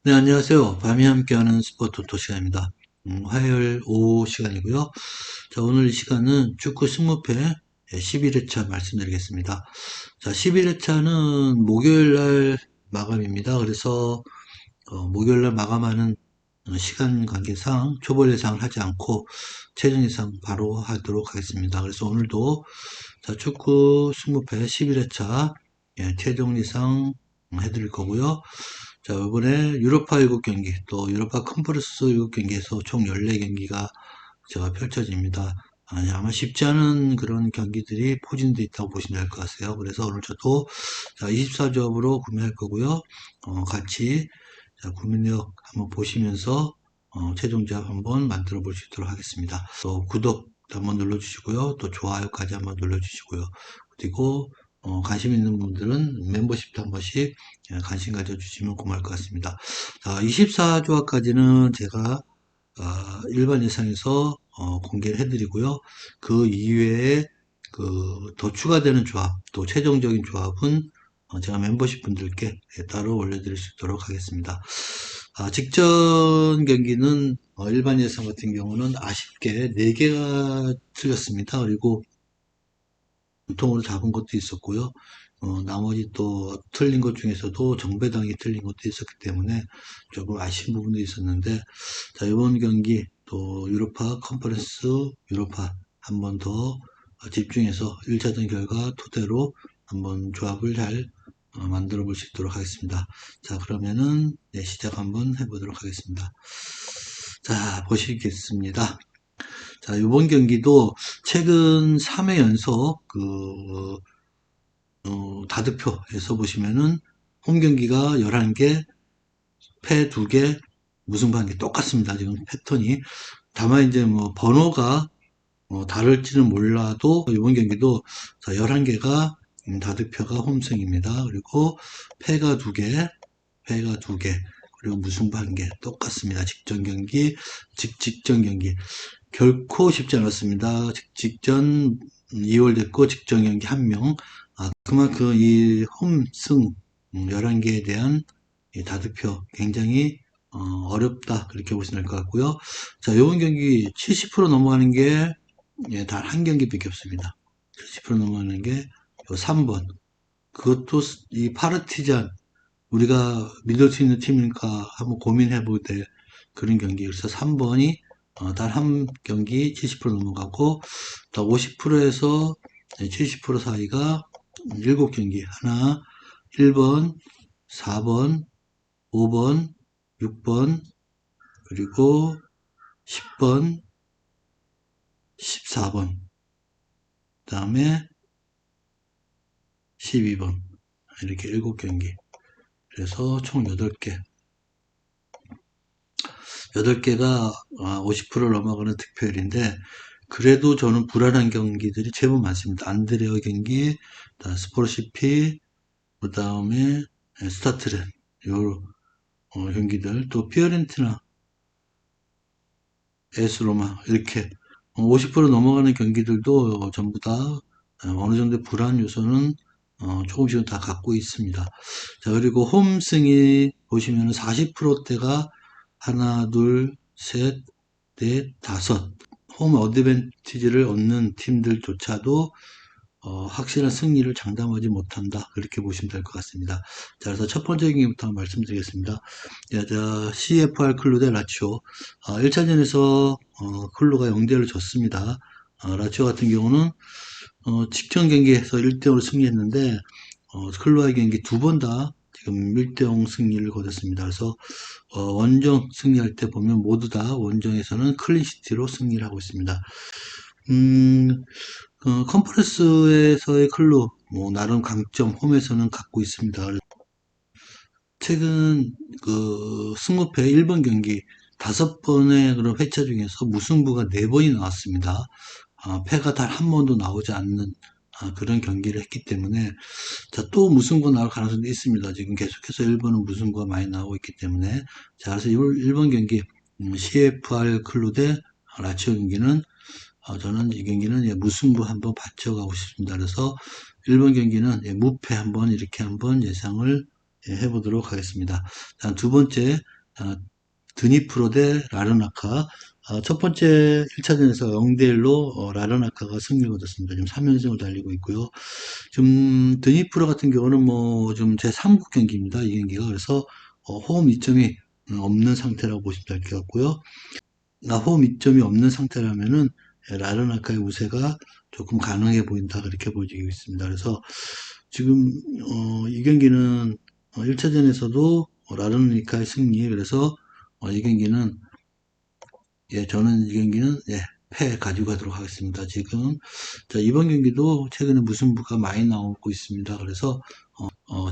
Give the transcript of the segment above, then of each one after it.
네, 안녕하세요. 밤이 함께하는 스포츠 토토 시간입니다. 화요일 오후 시간이고요. 자, 오늘 이 시간은 축구 승무패 11회차 말씀드리겠습니다. 자, 11회차는 목요일 날 마감입니다. 그래서 목요일 날 마감하는 시간 관계상 초벌 예상을 하지 않고 최종 예상 바로 하도록 하겠습니다. 그래서 오늘도 자, 축구 승무패 11회차 최종 예상 해드릴 거고요. 자, 이번에 유로파 7경기, 또 유로파 컨퍼런스 7경기에서 총 14경기가 제가 펼쳐집니다. 아마 쉽지 않은 그런 경기들이 포진되어 있다고 보시면 될 것 같아요. 그래서 오늘 저도 24조합으로 구매할 거고요. 같이 구매력 한번 보시면서 최종 조합 한번 만들어 볼 수 있도록 하겠습니다. 또 구독 한번 눌러주시고요. 또 좋아요까지 한번 눌러주시고요. 그리고 관심 있는 분들은 멤버십도 한 번씩 관심 가져주시면 고마울 것 같습니다. 자, 24조합까지는 제가 일반 예상에서 공개를 해드리고요. 그 이외에 더 추가되는 조합, 또 최종적인 조합은 제가 멤버십 분들께 따로 올려드릴 수 있도록 하겠습니다. 직전 경기는 일반 예상 같은 경우는 아쉽게 4개가 틀렸습니다. 그리고 통으로 잡은 것도 있었고요. 나머지 또 틀린 것 중에서도 정배당이 틀린 것도 있었기 때문에 조금 아쉬운 부분도 있었는데, 자, 이번 경기 또 유로파 컨퍼런스 유로파 한 번 더 집중해서 1차전 결과 토대로 한번 조합을 잘 만들어 볼 수 있도록 하겠습니다. 자, 그러면은 네, 시작 한번 해보도록 하겠습니다. 자, 보시겠습니다. 자, 이번 경기도 최근 3회 연속 다득표에서 보시면은 홈 경기가 11개, 패 2개, 무승부 1개 똑같습니다. 지금 패턴이. 다만 이제 뭐 번호가 다를지는 몰라도 이번 경기도 11개가 다득표가 홈승입니다. 그리고 패가 2개, 패가 2개, 그리고 무승부 1개 똑같습니다. 직전 경기, 직전 경기. 결코 쉽지 않았습니다. 직전 2월 됐고 직전 경기 1명. 그만큼 이 홈승 11개에 대한 이 다득표 굉장히 어렵다 그렇게 보시면 될 것 같고요. 자, 이번 경기 70% 넘어가는 게 단 한 경기밖에 없습니다. 70% 넘어가는 게 3번. 그것도 이 파르티잔 우리가 믿을 수 있는 팀일까 한번 고민해 볼 때 그런 경기. 그래서 3번이 단 한 경기 70% 넘어가고, 또 50%에서 70% 사이가 7경기. 하나, 1번, 4번, 5번, 6번, 그리고 10번, 14번, 그 다음에 12번. 이렇게 7경기. 그래서 총 8개. 8개가 50%를 넘어가는 득표율인데, 그래도 저는 불안한 경기들이 제법 많습니다. 안드레어 경기, 스포르시피, 그 다음에 스타트렌, 요 경기들, 또 피어렌티나, 에스로마, 이렇게 50% 넘어가는 경기들도 전부 다 어느 정도의 불안 요소는 조금씩은 다 갖고 있습니다. 자, 그리고 홈승이 보시면 40%대가 하나, 둘, 셋, 넷, 다섯. 홈 어드밴티지를 얻는 팀들조차도 확실한 승리를 장담하지 못한다. 그렇게 보시면 될 것 같습니다. 자, 그래서 첫 번째 경기부터 말씀드리겠습니다. 자, CFR 클루 대 라치오. 1차전에서 클루가 0대1로 졌습니다. 라치오 같은 경우는 직전 경기에서 1대0으로 승리했는데 클루와의 경기 두 번 다 지금 1대0 승리를 거뒀습니다. 그래서 원정 승리할 때 보면 모두 다 원정에서는 클린시티로 승리를 하고 있습니다. 컨퍼런스에서의 클루, 뭐, 나름 강점, 홈에서는 갖고 있습니다. 최근, 승무패 1번 경기, 5번의 그런 회차 중에서 무승부가 4번이 나왔습니다. 패가 단 한 번도 나오지 않는, 그런 경기를 했기 때문에, 자, 또 무승부 나올 가능성도 있습니다. 지금 계속해서 1번은 무승부가 많이 나오고 있기 때문에. 자, 그래서 1번 경기, CFR 클루 대 라치오 경기는 저는 이 경기는 무승부 한번 받쳐가고 싶습니다. 그래서 1번 경기는 무패 한번 이렇게 한번 예상을 해보도록 하겠습니다. 자, 두 번째, 드니프로 대 라르나카. 첫 번째 1차전에서 0대1로 라르나카가 승리를 거뒀습니다. 지금 3연승을 달리고 있고요. 지금 드니프로 같은 경우는 뭐 좀 제 3국 경기입니다. 이 경기가. 그래서 호흡 이점이 없는 상태라고 보시면 될 것 같고요. 호흡 이점이 없는 상태라면은 라르나카의 우세가 조금 가능해 보인다. 그렇게 보여지고 있습니다. 그래서 지금 이 경기는 1차전에서도 라르나카의 승리. 그래서 이 경기는 저는 이 경기는 패 가지고 가도록 하겠습니다. 지금 자, 이번 경기도 최근에 무승부가 많이 나오고 있습니다. 그래서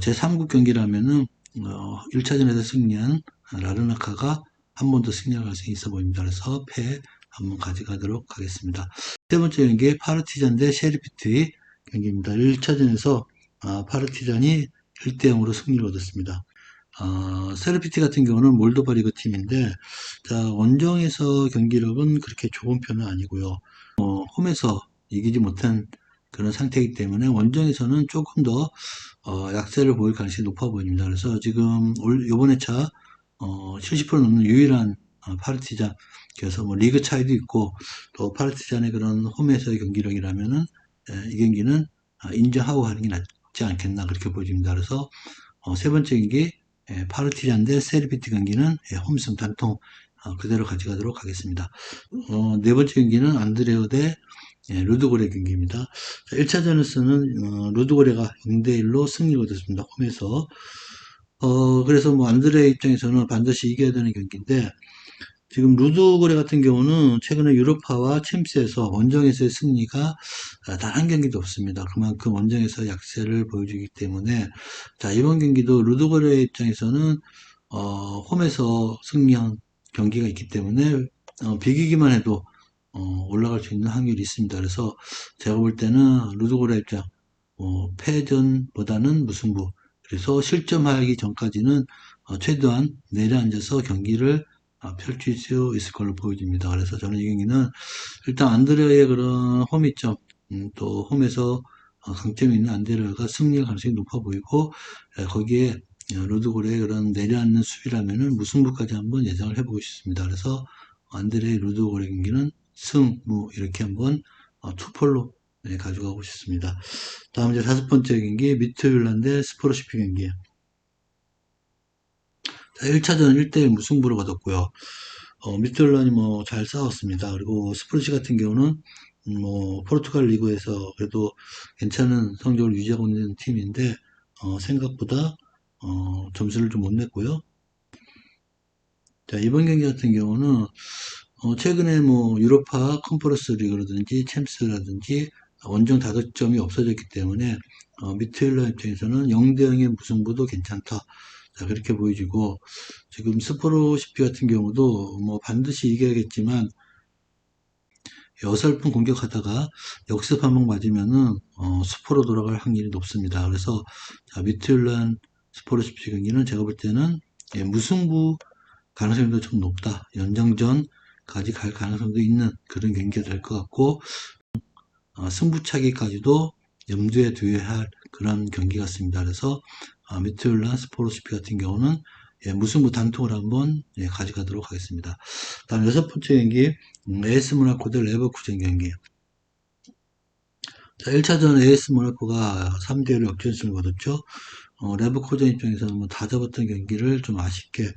제 3국 경기라면은 1차전에서 승리한 라르나카가 한 번 더 승리할 가능성이 있어 보입니다. 그래서 패 한번 가져가도록 하겠습니다. 세 번째 경기 파르티잔 대 셰리피티 경기입니다. 1차전에서 파르티잔이 1대0으로 승리를 얻었습니다. 세르피티 같은 경우는 몰도바 리그 팀인데, 자, 원정에서 경기력은 그렇게 좋은 편은 아니고요. 홈에서 이기지 못한 그런 상태이기 때문에 원정에서는 조금 더 약세를 보일 가능성이 높아 보입니다. 그래서 지금 요번 회차 70% 넘는 유일한 파르티잔, 그래서 뭐 리그 차이도 있고 또 파르티잔의 그런 홈에서의 경기력이라면은 이 경기는 인정하고 하는 게 낫지 않겠나 그렇게 보여집니다. 그래서 세 번째 경기 파르티잔 대 세르피티 경기는 홈승 단통 그대로 가져가도록 하겠습니다. 네 번째 경기는 안드레오 대 루드고레 경기입니다. 1차전에서는 루드고레가 0대1로 승리를 얻었습니다. 홈에서. 그래서 뭐 안드레 입장에서는 반드시 이겨야 되는 경기인데, 지금 루드고레 같은 경우는 최근에 유로파와 챔스에서 원정에서의 승리가 단 한 경기도 없습니다. 그만큼 원정에서 약세를 보여주기 때문에, 자, 이번 경기도 루드고레 입장에서는 홈에서 승리한 경기가 있기 때문에 비기기만 해도 올라갈 수 있는 확률이 있습니다. 그래서 제가 볼 때는 루드고레 입장 패전보다는 무승부, 그래서 실점하기 전까지는 최대한 내려앉아서 경기를 펼칠 수 있을 걸로 보여집니다. 그래서 저는 이 경기는 일단 안드레의 그런 홈이점, 또 홈에서 강점이 있는 안드레가 승리할 가능성이 높아 보이고, 거기에 루드고레의 그런 내려앉는 수비라면은 무승부까지 한번 예상을 해보고 싶습니다. 그래서 안드레의 루드고레 경기는 승무 이렇게 한번 투폴로 가져가고 싶습니다. 다음 이제 다섯 번째 경기 미트윌란 대 스포르시피 경기. 1차전 1대1 무승부로 거뒀고요. 미트윌란이 뭐 잘 싸웠습니다. 그리고 스포르시 같은 경우는 뭐 포르투갈 리그에서 그래도 괜찮은 성적을 유지하고 있는 팀인데 생각보다 점수를 좀 못 냈고요. 자, 이번 경기 같은 경우는 최근에 뭐 유로파 컨퍼런스 리그라든지 챔스라든지 원정 다득점이 없어졌기 때문에 미트윌란 입장에서는 0대0의 무승부도 괜찮다. 자, 그렇게 보여지고 지금 스포르시피 같은 경우도 뭐 반드시 이겨야겠지만 어설픈 공격하다가 역습 한 번 맞으면은 스포로 돌아갈 확률이 높습니다. 그래서 자, 미트윌란 스포르시피 경기는 제가 볼 때는 무승부 가능성도 좀 높다. 연장전까지 갈 가능성도 있는 그런 경기가 될 것 같고 승부차기까지도 염두에 두어야 할 그런 경기 같습니다. 그래서 미트윌란 스포르시피 같은 경우는 무승부 단통을 한번 가져가도록 하겠습니다. 다음 여섯 번째 경기 AS 모나코 대 레버쿠젠 경기. 자, 1차전 AS 모나코가 3대1로 역전승을 거뒀죠. 레버쿠젠 입장에서는 뭐 다 잡았던 경기를 좀 아쉽게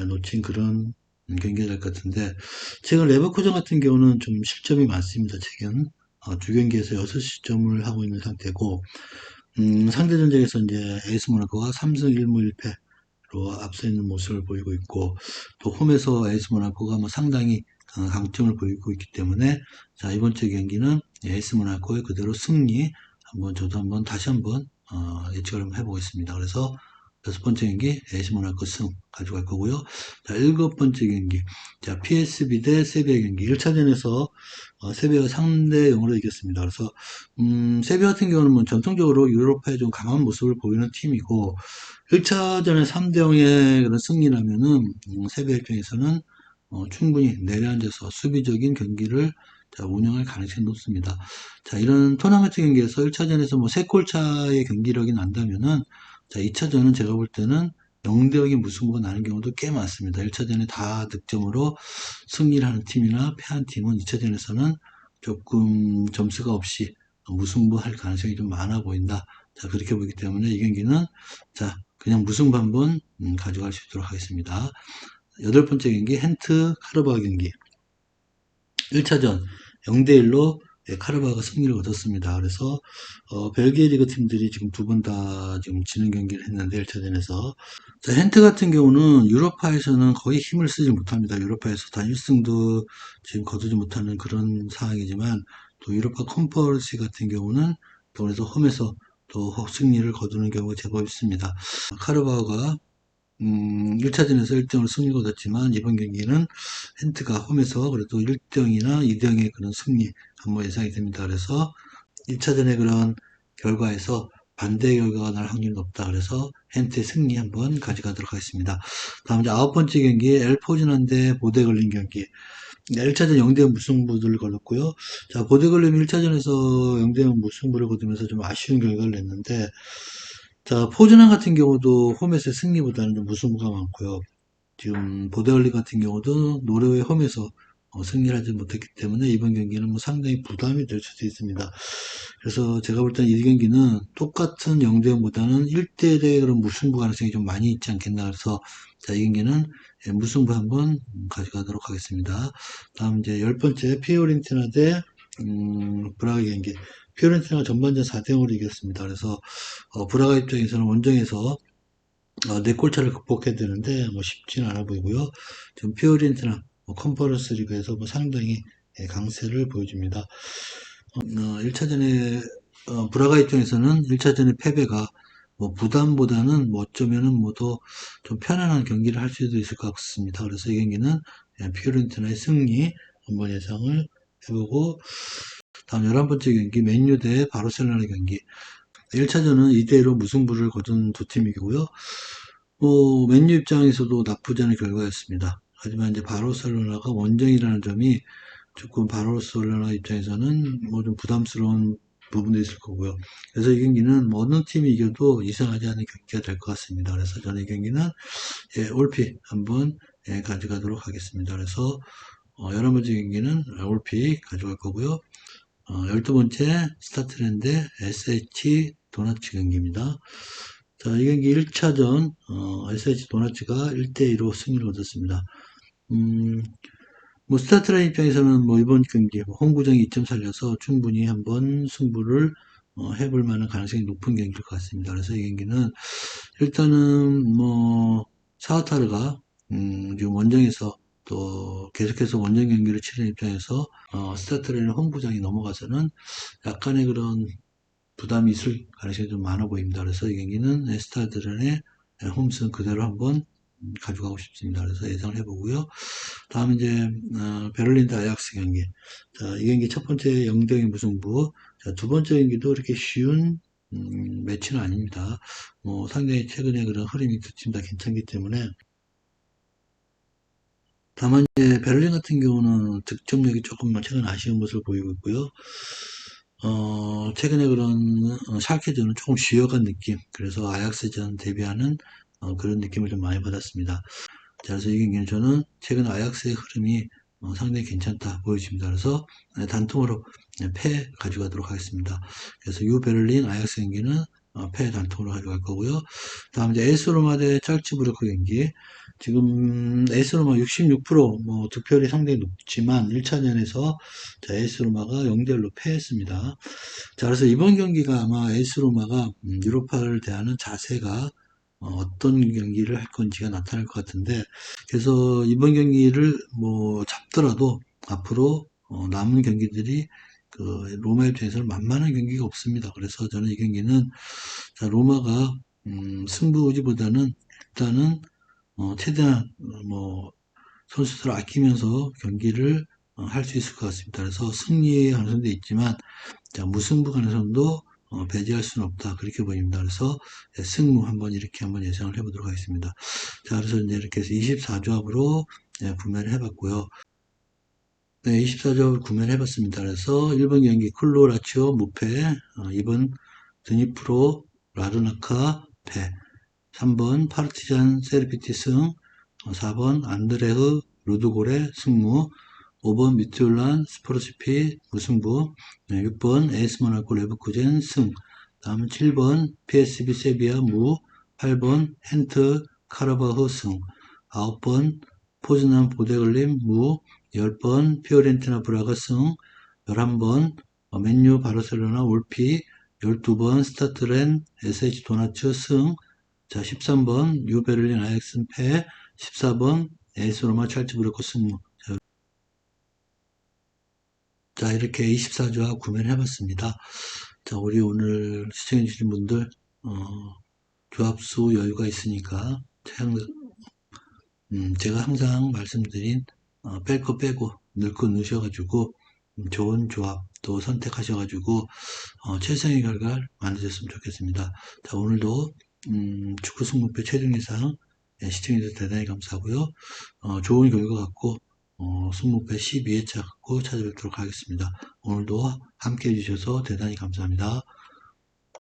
놓친 그런 경기가 될 것 같은데, 최근 레버쿠젠 같은 경우는 좀 실점이 많습니다. 최근 두 경기에서 6실점을 하고 있는 상태고, 상대 전적에서 이제 에이스 모나코가 3승 1무 1패로 앞서 있는 모습을 보이고 있고, 또 홈에서 에이스 모나코가 뭐 상당히 강점을 보이고 있기 때문에, 자, 이번 주 경기는 에이스 모나코의 그대로 승리, 저도 다시 한번 예측을 한번 해보겠습니다. 그래서 여섯 번째 경기 에이스 모나코 승 가져갈 거고요. 자, 일곱 번째 경기, 자, PSB 대 세비야 경기. 1차전에서 세비야가 3대 0으로 이겼습니다. 그래서 세비야 같은 경우는 뭐 전통적으로 유로파에 좀 강한 모습을 보이는 팀이고, 1차전에 3대 0의 그런 승리라면은 세비야 입장에서는 충분히 내려앉아서 수비적인 경기를 운영할 가능성이 높습니다. 자, 이런 토너먼트 경기에서 1차전에서 뭐 3골 차의 경기력이 난다면은, 자, 2차전은 제가 볼 때는 0대0의 무승부가 나는 경우도 꽤 많습니다. 1차전에 다 득점으로 승리를 하는 팀이나 패한 팀은 2차전에서는 조금 점수가 없이 무승부 할 가능성이 좀 많아 보인다. 자, 그렇게 보기 때문에 이 경기는 자, 그냥 무승부 한번 가져갈 수 있도록 하겠습니다. 여덟 번째 경기 힌트 카르바오 경기. 1차전 0대1로 카르바오가 승리를 얻었습니다. 그래서 벨기에 리그 팀들이 지금 두 번 다 지금 지는 경기를 했는데 1차전에서 자, 헨트 같은 경우는 유로파에서는 거의 힘을 쓰지 못합니다. 유로파에서 단 1승도 지금 거두지 못하는 그런 상황이지만 또 유로파 컨퍼런스 같은 경우는 또 그래서 홈에서 또 승리를 거두는 경우가 제법 있습니다. 카르바오가 1차전에서 1등으로 승리를 거뒀지만 이번 경기는 헨트가 홈에서 그래도 1등이나 2등의 그런 승리 한번 예상이 됩니다. 그래서 1차전의 그런 결과에서 반대 결과가 날 확률이 높다. 그래서 헨트의 승리 한번 가져가도록 하겠습니다. 다음 이제 아홉 번째 경기 엘포즈난 대 보데글린 경기. 1차전 0대0 무승부를 거뒀고요. 자, 보데글림이 1차전에서 0대0 무승부를 거두면서 좀 아쉬운 결과를 냈는데 자, 포즈난 같은 경우도 홈에서 승리보다는 좀 무승부가 많고요. 지금 보데올리 같은 경우도 노르웨이 홈에서 승리를 하지 못했기 때문에 이번 경기는 뭐 상당히 부담이 될 수도 있습니다. 그래서 제가 볼 때는 이 경기는 똑같은 0대0보다는 1대1의 그런 무승부 가능성이 좀 많이 있지 않겠나. 그래서 자, 이 경기는 무승부 한번 가져가도록 하겠습니다. 다음 이제 열 번째 피오렌티나 대 브라가 경기. 피오렌티나가 전반전 4대0으로 이겼습니다. 그래서 브라가 입장에서는 원정에서 네 골차를 극복해야 되는데 뭐 쉽지는 않아 보이고요. 지금 피오렌티나 컨퍼런스 리그에서 뭐 상당히 강세를 보여줍니다. 1차전에 브라가 입장에서는 1차전의 패배가 뭐 부담보다는 뭐 어쩌면은 뭐 더 좀 편안한 경기를 할 수도 있을 것 같습니다. 그래서 이 경기는 피오렌티나의 승리 한번 예상을 해보고 다음 11번째 경기 맨유 대 바르셀로나 경기 1차전은 2대1로 무승부를 거둔 두 팀이고요. 맨유 입장에서도 나쁘지 않은 결과였습니다. 하지만 이제 바르셀로나가 원정이라는 점이 조금 바르셀로나 입장에서는 뭐 좀 부담스러운 부분도 있을 거고요. 그래서 이 경기는 뭐 어느 팀이 이겨도 이상하지 않은 경기가 될 것 같습니다. 그래서 저는 이 경기는 올픽 한번 가져가도록 하겠습니다. 그래서 11번째 경기는 올픽 가져갈 거고요. 12번째 스타트랜드 SH 도나츠 경기입니다. 자, 이 경기 1차전 SH 도나츠가 1대2로 승리를 얻었습니다. 뭐 스타트라인 입장에서는 뭐 이번 경기 홈구장이 2점 살려서 충분히 한번 승부를 해볼 만한 가능성이 높은 경기일 것 같습니다. 그래서 이 경기는 일단은 뭐 사우타르가 지금 원정에서 또 계속해서 원정 경기를 치르는 입장에서 스타트라인 홈구장이 넘어가서는 약간의 그런 부담이 있을 가능성이 좀 많아 보입니다. 그래서 이 경기는 스타트라인의 홈승 그대로 한번 가져가고 싶습니다. 그래서 예상을 해보고요. 다음 이제 베를린 대 아약스 경기. 자, 이 경기 첫 번째 0대0 무승부. 자, 두 번째 경기도 이렇게 쉬운 매치는 아닙니다. 뭐 상당히 최근에 그런 흐름이 두 팀 다 괜찮기 때문에 다만 이제 베를린 같은 경우는 득점력이 조금 최근 아쉬운 모습을 보이고 있고요. 최근에 그런 샬케전은 조금 쉬어간 느낌. 그래서 아약스전 대비하는 그런 느낌을 좀 많이 받았습니다. 자, 그래서 이 경기는 저는 최근 아약스의 흐름이 상당히 괜찮다 보여집니다. 그래서 단통으로 패 가져가도록 하겠습니다. 그래서 유 베를린 아약스 경기는 패 단통으로 가져갈 거고요. 다음 이제 에스 로마 대 짤츠부르크 경기. 지금 에스 로마 66%뭐 득표율이 상당히 높지만 1차전에서 에스 로마가 0대1로 패했습니다. 자, 그래서 이번 경기가 아마 에스 로마가 유로파를 대하는 자세가 어떤 경기를 할 건지가 나타날 것 같은데, 그래서 이번 경기를 뭐 잡더라도 앞으로 남은 경기들이 그 로마 입장에서는 만만한 경기가 없습니다. 그래서 저는 이 경기는 자, 로마가 승부지보다는 일단은 최대한 뭐 선수들을 아끼면서 경기를 할 수 있을 것 같습니다. 그래서 승리의 가능성도 있지만 자, 무승부 가능성도 배제할 수는 없다. 그렇게 보입니다. 그래서 승무 한번 이렇게 한번 예상을 해보도록 하겠습니다. 자, 그래서 이제 이렇게 해서 24조합으로 구매를 해봤고요. 네, 24조합을 구매를 해봤습니다. 그래서 1번 경기 클로 라치오 무패, 2번 드니프로 라르나카 패, 3번 파르티잔 세르피티 승, 4번 안드레흐 루드골의 승무, 5번 미툴란 스포르시피 무승부, 6번 에이스 모나코 레버쿠젠 승, 다음은 7번 PSV 세비야 무, 8번 헨트 카라바흐 승, 9번 포즈난 보데글림 무, 10번 피오렌티나 브라가 승, 11번 맨유 바르셀로나 올피, 12번 스타트렌 SH 도나츠 승, 자 13번 뉴베를린 아약슨 패, 14번 에이스 로마 찰츠부르크 승무. 자, 이렇게 24조합 구매를 해봤습니다. 자, 우리 오늘 시청해주신 분들, 조합수 여유가 있으니까, 제가 항상 말씀드린, 뺄 거 빼고, 넣을 거 넣으셔가지고, 좋은 조합도 선택하셔가지고, 최상의 결과를 만드셨으면 좋겠습니다. 자, 오늘도, 축구 승부패 최종 예상, 시청해주셔서 대단히 감사하고요. 좋은 결과 갖고, 승무패 12회차 갖고 찾아뵙도록 하겠습니다. 오늘도 함께 해주셔서 대단히 감사합니다.